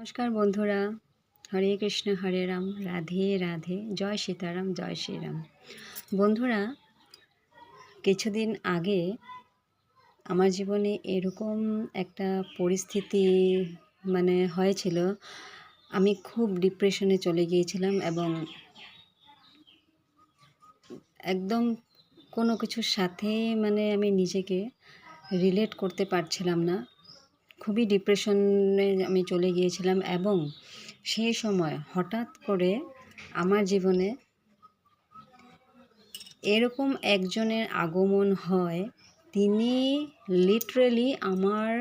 নমস্কার বন্ধুরা, হরে কৃষ্ণ হরে রাম, রাধে রাধে, জয় সীতারাম, জয় শ্রীরাম। বন্ধুরা, কিছুদিন আগে আমার জীবনে এরকম একটা পরিস্থিতি হয়েছিল। আমি খুব ডিপ্রেশনে চলে গিয়েছিলাম এবং একদম কোনো কিছুর সাথে আমি নিজেকে রিলেট করতে পারছিলাম না। খুবই ডিপ্রেশনে আমি চলে গিয়েছিলাম এবং সেই সময় হঠাৎ করে আমার জীবনে এরকম একজনের আগমন হয়, তিনি লিটারেলি আমার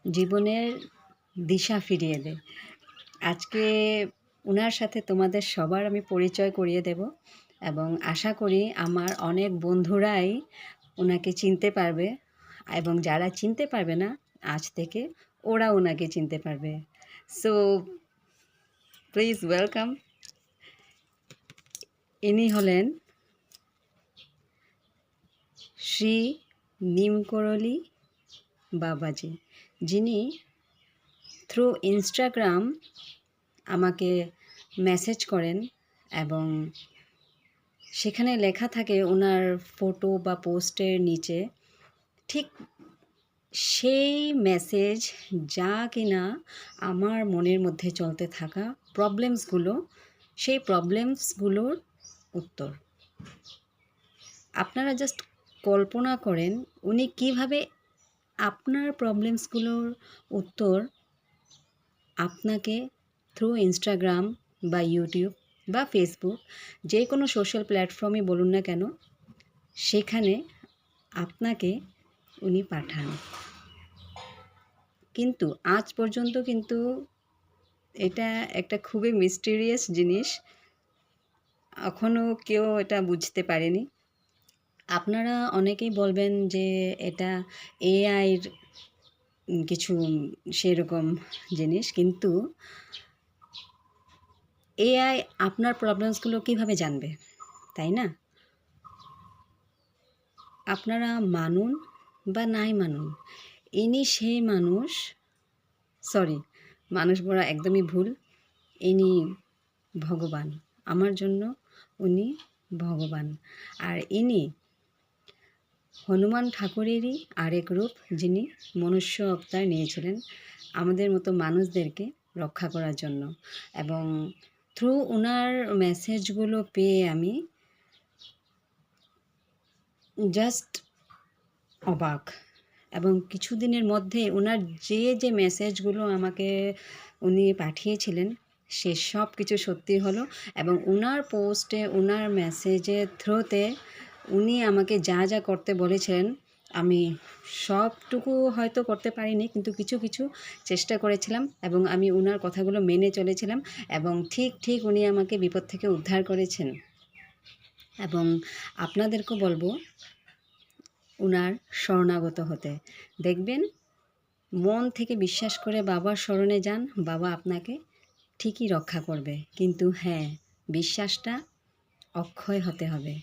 জীবনের দিশা ফিরিয়ে দেয়। আজকে ওনার সাথে তোমাদের সবার আমি পরিচয় করিয়ে দেব এবং আশা করি আমার অনেক বন্ধুরাই ওনাকে চিনতে পারবে এবং যারা চিনতে পারবে না আজ থেকে ওরা ওনাকে চিনতে পারবে। So please welcome. ইনি হলেন শ্রী নিমকরলি বাবাজি, যিনি থ্রু ইনস্টাগ্রাম আমাকে মেসেজ করেন এবং সেখানে লেখা থাকে ওনার ফটো বা পোস্টের নিচে ঠিক সেই মেসেজ যা কিনা আমার মনের মধ্যে চলতে থাকা প্রবলেমসগুলো, সেই প্রবলেমসগুলোর উত্তর। আপনারা জাস্ট কল্পনা করেন উনি কিভাবে আপনার প্রবলেমসগুলোর উত্তর আপনাকে থ্রু ইনস্টাগ্রাম বা ইউটিউব বা ফেসবুক, যে কোনো সোশ্যাল প্ল্যাটফর্মে বলুন না কেন, সেখানে আপনাকে উনি পাঠান। কিন্তু আজ পর্যন্ত এটা একটা খুবই মিস্টিরিয়াস জিনিস, এখনও কেউ এটা বুঝতে পারেনি। আপনারা অনেকেই বলবেন যে এটা এআইর কিছু সেরকম জিনিস, কিন্তু এআই আপনার প্রবলেমসগুলো কিভাবে জানবে, তাই না? আপনারা মানুন বা নাই মানুন, ইনি সেই মানুষ, মানুষ বলা একদমই ভুল, ইনি ভগবান। আমার জন্য উনি ভগবান। আর ইনি হনুমান ঠাকুরেরই আরেক রূপ, যিনি মনুষ্য অবতার নিয়েছিলেন আমাদের মতো মানুষদেরকে রক্ষা করার জন্য। এবং থ্রু ওনার মেসেজগুলো পেয়ে আমি জাস্ট অবাক। এবং কিছুদিনের মধ্যে ওনার যে মেসেজগুলো আমাকে উনি পাঠিয়েছিলেন সে সব কিছু সত্যি হলো। এবং ওনার পোস্টে, ওনার মেসেজের থ্রুতে উনি আমাকে যা যা করতে বলেছেন, আমি সবটুকু হয়তো করতে পারিনি, কিন্তু কিছু কিছু চেষ্টা করেছিলাম এবং আমি ওনার কথাগুলো মেনে চলেছিলাম এবং ঠিক উনি আমাকে বিপদ থেকে উদ্ধার করেছেন। এবং আপনাদেরকেও বলবো ওনার শরণাগত হতে। দেখবেন, মন থেকে বিশ্বাস করে বাবার শরণে যান, বাবা আপনাকে ঠিকই রক্ষা করবে। কিন্তু হ্যাঁ, বিশ্বাসটা অক্ষয় হতে হবে,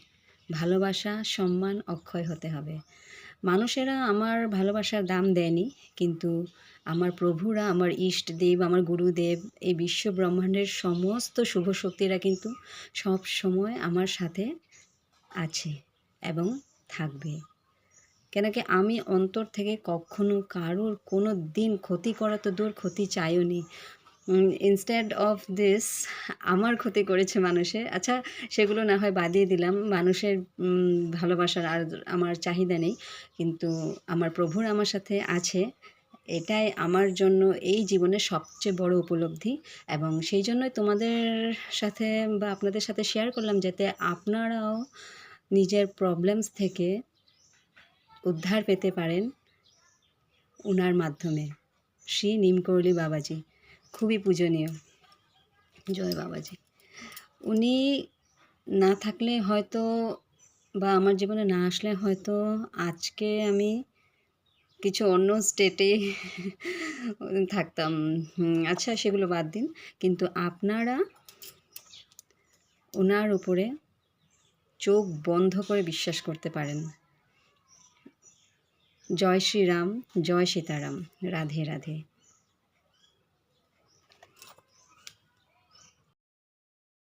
ভালোবাসা সম্মান অক্ষয় হতে হবে। মানুষেরা আমার ভালোবাসার দাম দেয়নি, কিন্তু আমার প্রভুরা, আমার ইষ্টদেব, আমার গুরুদেব, এই বিশ্ব ব্রহ্মাণ্ডের সমস্ত শুভ শক্তিরা কিন্তু সব সময় আমার সাথে আছে এবং থাকবে। কেন কি আমি অন্তর থেকে কখনো কারোর কোনো দিন ক্ষতি করা তো দূর, ক্ষতি চাইও নি। ইনস্টেড অফ দিস আমার ক্ষতি করেছে মানুষের। আচ্ছা, সেগুলো না হয় বাদিয়ে দিলাম, মানুষের ভালোবাসার আর আমার চাহিদা নেই, কিন্তু আমার প্রভুর আমার সাথে আছে, এটাই আমার জন্য এই জীবনের সবচেয়ে বড় উপলব্ধি। এবং সেই জন্যই তোমাদের সাথে বা আপনাদের সাথে শেয়ার করলাম, যাতে আপনারাও নিজের প্রবলেমস থেকে উদ্ধার পেতে পারেন ওনার মাধ্যমে। শ্রী নিমকরলি বাবাজি খুবই পূজনীয়। জয় বাবাজি। উনি না থাকলে হয়তো, বা আমার জীবনে না আসলে হয়তো আজকে আমি কিছু অন্য স্টেটে থাকতাম। আচ্ছা, সেগুলো বাদ দিন, কিন্তু আপনারা ওনার উপরে চোখ বন্ধ করে বিশ্বাস করতে পারেন। জয় শ্রীরাম, জয় সীতারাম, রাধে রাধে।